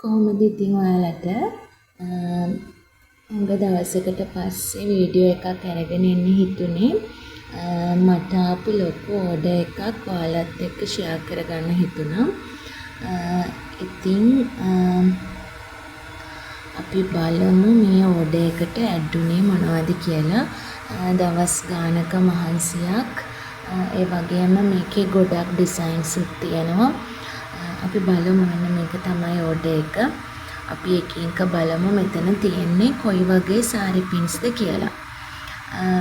කොහොමද ඉතින් ඔයාලට හුඟ දවසකට පස්සේ වීඩියෝ එකක් අරගෙන එන්න හිතුනේ මට ආපු ලොකු ඕඩර් එකක් ඔයාලත් එක්ක ෂෙයා කරගන්න හිතුණා. ඉතින් අපි බලමු මේ ඕඩර් එකට ඇඩ් උනේ මොනවද කියලා. දවස් ගානක මහන්සියක් ඒ වගේම මේකේ ගොඩක් ඩිසයින්ස් තියෙනවා. අපි බලමු මෙන්න මේක තමයි ඕඩර් එක. අපි එකින් එක බලමු මෙතන තියෙන්නේ කොයි වගේ සාරි පින්ස්ද කියලා.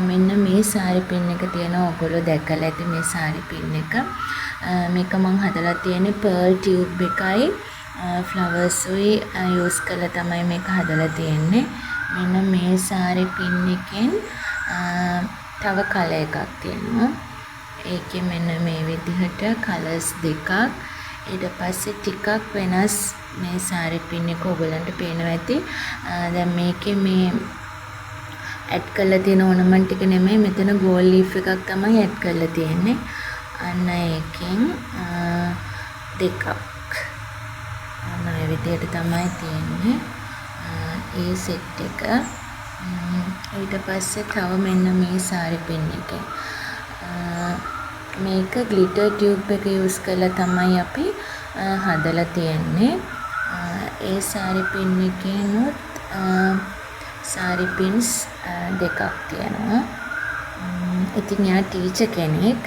මෙන්න මේ සාරි පින් එක තියෙනවා. ඔයගොල්ලෝ දැකලා ඇති මේ සාරි පින් එක. මේක මම හදලා තියෙන්නේ pearl tube එකයි flowers උයි යූස් කරලා තමයි මේක හදලා තියෙන්නේ. මෙන්න මේ සාරි පින් එකෙන් තව කලර් එකක් තියෙනවා. ඒකේ මෙන්න මේ විදිහට කලර්ස් දෙකක්. ඊට පස්සේ ටිකක් වෙනස් මේ සාරි පින් එක ඔයගලන්ට පේනවා ඇති. දැන් මේකේ මේ ඇඩ් කරලා තියෙන ඕනමන්ට් ටික නෙමෙයි, මෙතන ගෝල් ලීෆ් එකක් තමයි ඇඩ් කරලා තියෙන්නේ. අන්න ඒකෙන් දෙකක් අන්න ඒ විදිහට තමයි තියෙන්නේ ඒ සෙට් එක. ඊට පස්සේ තව මෙන්න මේ සාරි පින් එකේ මේක ග්ලිටර් ටියුබ් එක යූස් කරලා තමයි අපි හදලා තියෙන්නේ. ඒ සාරි පින් එකේනොත් සාරි පින්ස් දෙකක් තියෙනවා. ඉතින් එයා ටීචර් කෙනෙක්.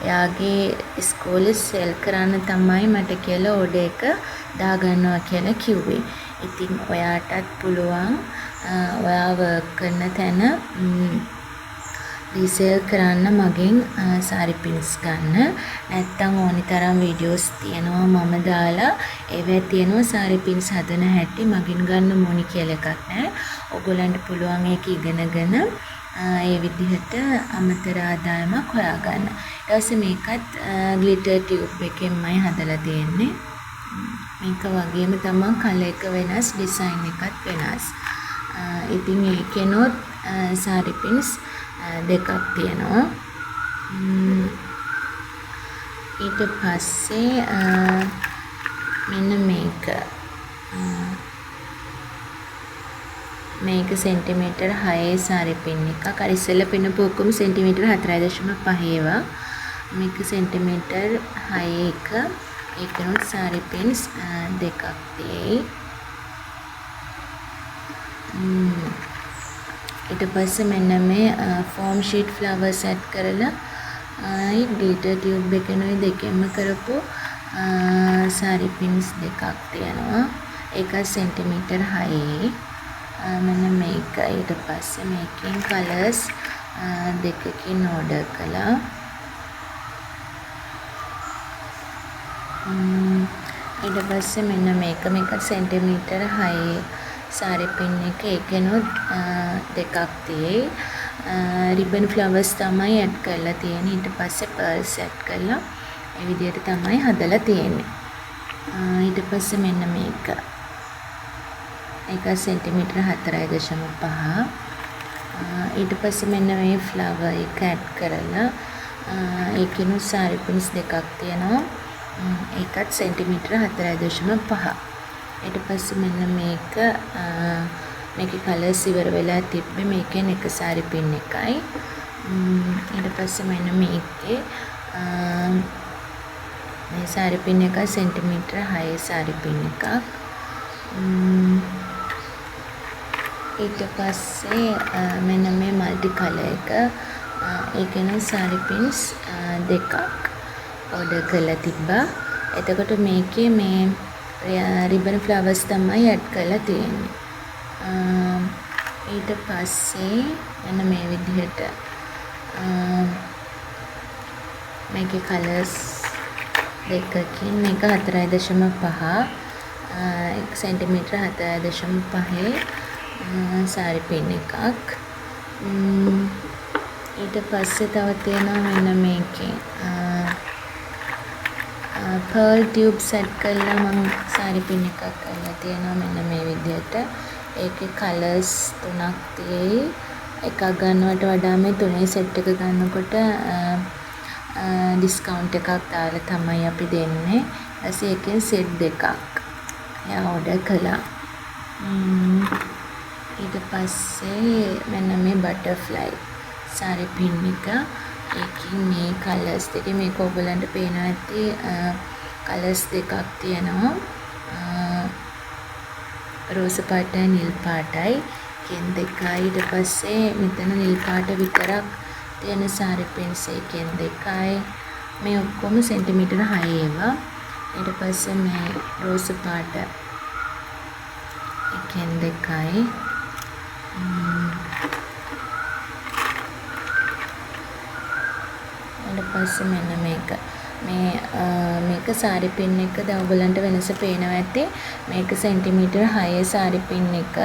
එයාගේ ඉස්කෝලේ සෙල් කරන්න තමයි මට කියලා ඕඩර් එක දාගන්නවා කියලා කිව්වේ. ඉතින් ඔයාටත් පුළුවන් ඔයා වර්ක් කරන තැන රීසේල් කරන්න මගෙන් සාරි පින්ස් ගන්න. නැත්තම් ඕනි තරම් වීඩියෝස් තියෙනවා මම දාලා. ඒවැ තියෙනවා සාරි පින්ස් හදන හැටි. මගෙන් ගන්න ඕනි කියලා එකක් නැහැ. ඔයගොල්ලන්ට පුළුවන් ඒක ඉගෙනගෙන ඒ විදිහට අමතර ආදායමක් හොයාගන්න. ඊට පස්සේ මේකත් ග්ලිටර් ටියුබ් එකෙන්මයි හදලා තියෙන්නේ. මේක වගේම තමයි කලර් එක වෙනස්, ඩිසයින් එකත් වෙනස්. ඉතින් ඒකෙනොත් සාරි පින්ස් දෙකක් තියෙනවා. ඊට පස්සේ මෙන්න මේක සෙන්ටිමීටර් 6 සාරි පින් එකක්. අර ඉස්සෙල්ලා පින්නපු ඔක්කොම සෙන්ටිමීටර් 4.5 ඒවා. මේක සෙන්ටිමීටර් 6 එක. ඒකනොත් සාරි පින්ස් දෙකක් තියෙයි. ඊට පස්සේ මෙන්න මේ ෆෝම් ෂීට් ෆ්ලවර්ස් ඇඩ් කරලා ග්ලිටර් ටියුබ් එකනොයි දෙකෙන්ම කරපු සාරි පින්ස් දෙකක් තියෙනවා. ඒක සෙන්ටිමීටර් 6. මෙන්න මේක. ඊට පස්සේ මේකෙන් කලර්ස් දෙකකින් ඕඩර් කළා. ඊට පස්සේ මෙන්න මේක සෙන්ටිමීටර් 6 සාරි පින් එක. ඒකෙනොත් දෙකක් තියෙයි. රිබන් ෆ්ලවර්ස් තමයි ඇඩ් කරලා තියෙන්නේ. ඊට පස්සේ පර්ල්ස් ඇඩ් කරලා ඒ විදිහට තමයි හදලා තියෙන්නේ. ඊට පස්සේ මෙන්න මේක සෙන්ටිමීටර් 4.5. ඊට පස්සේ මෙන්න මේ ෆ්ලවර් එක ඇඩ් කරලා ඒකෙනොත් සාරි පින්ස් දෙකක් තියෙනවා. ඒකත් සෙන්ටිමීටර් 4.5. ඊට පස්සේ මෙන්න මේකේ කලර්ස් ඉවර වෙලා තිබ්බේ. මේකෙන් එක සාරි පින් එකයි. ඊට පස්සේ මෙන්න මේකේ මේ සාරි පින් එක සෙන්ටිමීටර් 6 සාරි පින් එකක්. ඊට පස්සේ මෙන්න මේ මල්ටි කලර් එක. ඒකෙන් සාරි පින්ස් දෙකක් ඕඩර් කරලා තිබ්බා. එතකොට මේකේ මේ රිබන් ෆ්ලවර්ස් තමයි ඇඩ් කරලා තියෙන්නේ. ඊට පස්සේ මෙන්න මේ විදිහට මේකේ කලර්ස් දෙකකින් මේක 4.5 1 සෙන්ටිමීටර් 4.5 සාරි පින් එකක්. ඊට පස්සේ තව තියෙනවා මෙන්න මේකේ pearl tube set කරලා මම සාරි පින් එකක් කරලා තියෙනවා මෙන්න මේ විදිහට. ඒකේ කලර්ස් 3ක් තියෙයි. එකක් ගන්නවට වඩා මේ තුනේ සෙට් එක ගන්නකොට ඩිස්කවුන්ට් එකක් දාලා තමයි අපි දෙන්නේ. ඊපස්සේ ඒකෙන් සෙට් දෙකක් එයා ඕඩර් කළා. ඊට පස්සේ මෙන්න මේ බටර්ෆ්ලයි සාරි පින් එක. ඒකේ මේ කලර්ස් දෙකේ මේක ඔයගලන්ට පේනවා ඇති කලර්ස් දෙකක් තියෙනවා. රෝස පාටයි නිල් පාටයි කෙන් දෙකයි. ඊට පස්සේ මෙතන නිල් පාට විතරක් තියෙන සාරි පින්ස් එකෙන් දෙකයි. මේ ඔක්කොම සෙන්ටිමීටර 6 ඒවා. ඊට පස්සේ මේ රෝස පාට එකෙන් දෙකයි. ඊට පස්සේ මෙන්න මේක සාරි පින් එක. දැන් ඔයගලන්ට වෙනස පේනවා ඇති. මේක සෙන්ටිමීටර 6 සාරි පින් එක.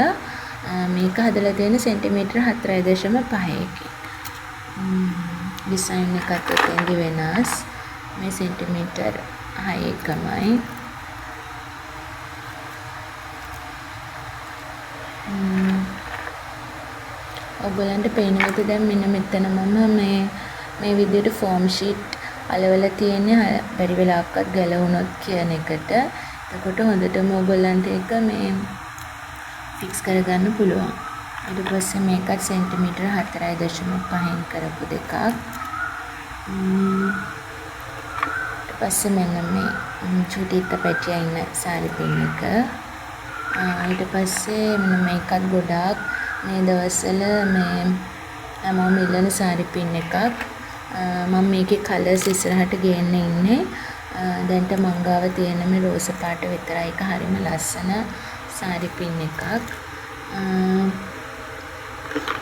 මේක හදලා තියෙන සෙන්ටිමීටර 4.5 එකකින්. ඩිසයින් එකත් එතෙන්දි වෙනස්. මේ සෙන්ටිමීටර 6 එකමයි. ඔයගලන්ට පේනවද දැන් මෙන්න මෙතන මම මේ විදිහට ෆෝම් ෂීට් අලවලා තියෙන්නේ බැරි වෙලාවක්වත් ගැලවුණොත් කියන එකට. එතකොට හොඳටම ඔයගලන්ට ඒක මේ ෆික්ස් කරගන්න පුළුවන්. ඊට පස්සේ මේකත් සෙන්ටිමීටර 4.5න් කරපු දෙකක්. ඊට පස්සේ මෙන්න මේ චුටිත්ත පැටියා ඉන්න සාරි පින් එක. ඊට පස්සේ මෙන්න මේකත් ගොඩාක් මේ දවස්වල මේ හැමෝම ඉල්ලන සාරි පින් එකක්. මම මේකේ කලර්ස් ඉස්සරහට ගේන්න ඉන්නේ. දැන්ට මං ගාව තියෙන මේ රෝස පාට විතරයි. ඒක හරිම ලස්සන සාරි පින් එකක්.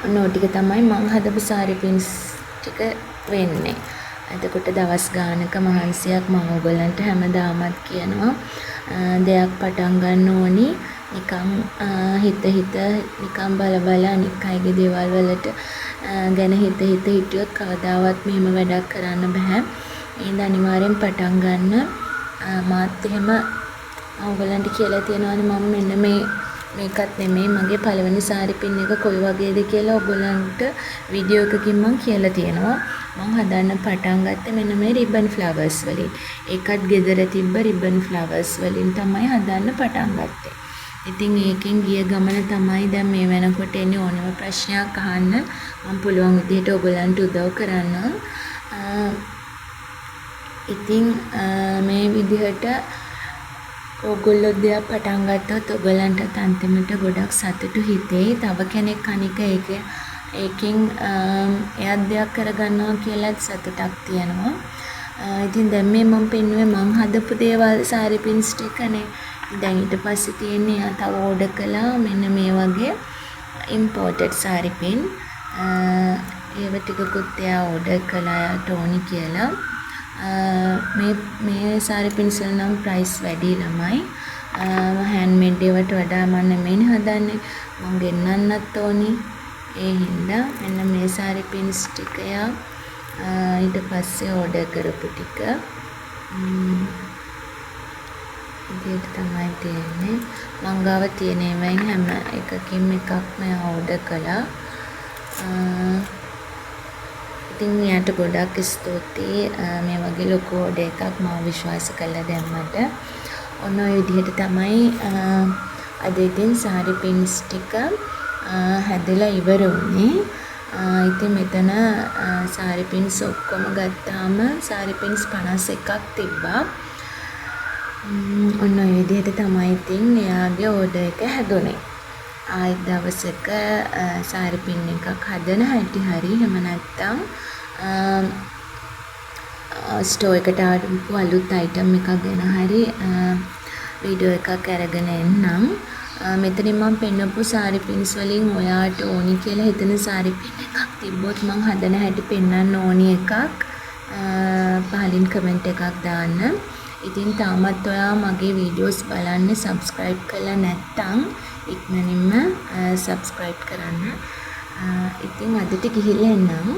ඔන්න ටික තමයි මං හදපු සාරි පින්ස් ටික වෙන්නේ. එතකොට දවස් ගානක මහන්සියක් මම ඔයගලන්ට හැමදාමත් කියනවා දෙයක් පටන් ගන්න ඕනි නිකන් හිත නිකන් බල අනික් අයගේ දේවල් වලට ගැන හිත හිටියොත් කවදාවත් මෙහෙම වැඩක් කරන්න බෑ. එහෙනම් අනිවාර්යෙන් පටන් ගන්න. මාත් එහෙම ඔයගලන්ට කියලා තියෙනවානේ මම මෙන්න මේකත් නෙමෙයි මගේ පළවෙනි සාරි පින් එක කොයි වගේද කියලා ඔයගලන්ට වීඩියෝ එකකින් මම කියලා තියෙනවා. මම හදන්න පටන් ගත්තේ මෙන්න මේ රිබන් ෆ්ලවර්ස් වලින්. ඒකත් ගෙදර තිබ්බ රිබන් ෆ්ලවර්ස් වලින් තමයි හදන්න පටන් ගත්තේ. ඉතින් ඒකෙන් ගිය ගමන තමයි දැන් මේ වෙනකොට එන්නේ ඕනම ප්‍රශ්නයක් අහන්න මම පුළුවන් විදිහට ඔයගලන්ට උදව් කරන්න. ඉතින් මේ විදිහට ඔයගොල්ලෝ දෙයක් පටන් ගත්තොත් ඔයගලන්ට අන්තිමට ගොඩක් සතුටු හිතේ. තව කෙනෙක් අනික ඒකෙන් එයාත් දෙයක් කරගන්නවා කියලාත් සතුටක් තියෙනවා. ඉතින් දැන් මේ මම පෙන්නුවේ මං හදපු දේවල් සාරි පින්ස් ටිකනේ. දැන් ඊට පස්සේ තියෙන්නේ එයා තව ඕඩර් කළා මෙන්න මේ වගේ ඉම්පෝර්ටඩ් සාරි පින්. ඒව ටිකකුත් එයා ඕඩර් කළා ටෝනි කියලා. මේ සාරි පින්ස් වල නම් ප්‍රයිස් වැඩි ළමයි. හෑන්ඩ්මේඩ් ඒවට වඩා මම නෙමෙයි හදන්නේ. මම ගෙන්නන්නත් ඕනි. ඒ හින්දා මෙන්න මේ සාරි පින්ස් ටික ඊට පස්සේ ඕඩර් කරපු ටික ඉතින් තමයි තියෙන්නේ. මං ගාව තියෙන ඒවායින් හැම එකකින් එකක් මම ඕඩර් කළා. ඉතින් යාට ගොඩක් ස්තුතියි මේ වගේ ලොකු ඕඩර් එකක් මම විශ්වාස කළා දැම්මට. ඔන්න ඔය විදිහට තමයි අද ඉතින් සාරි පින්ස් ටික හැදලා ඉවර වුණේ. ඉතින් මෙතන සාරි පින්ස් ඔක්කොම ගත්තාම සාරි පින්ස් 51ක් තිබ්බා. ඔන්න ඔය විදිහට තමයි ඉතින් එයාගේ ඕඩර් එක හැදුනේ. ආයෙත් දවසක සාරි පින් එකක් හදන හැටි හරි එහෙම නැත්තම් ස්ටෝර් එකට ආපු අලුත් අයිටම් එකක් ගැන හරි වීඩියෝ එකක් අරගෙන එන්නම්. මෙතනින් මම පෙන්නපු සාරි පින්ස් වලින් ඔයාට ඕනි කියලා හිතන සාරි පින් එකක් තිබ්බොත් මම හදන හැටි පෙන්වන්න ඕනි එකක් පහලින් කමෙන්ට් එකක් දාන්න. ඉතින් තාමත් ඔයා මගේ වීඩියෝස් බලන්න සබ්ස්ක්‍රයිබ් කරලා නැත්නම් ඉක්මනින්ම සබ්ස්ක්‍රයිබ් කරන්න. ඉතින් අදට ගිහිල්ලා එන්නම්.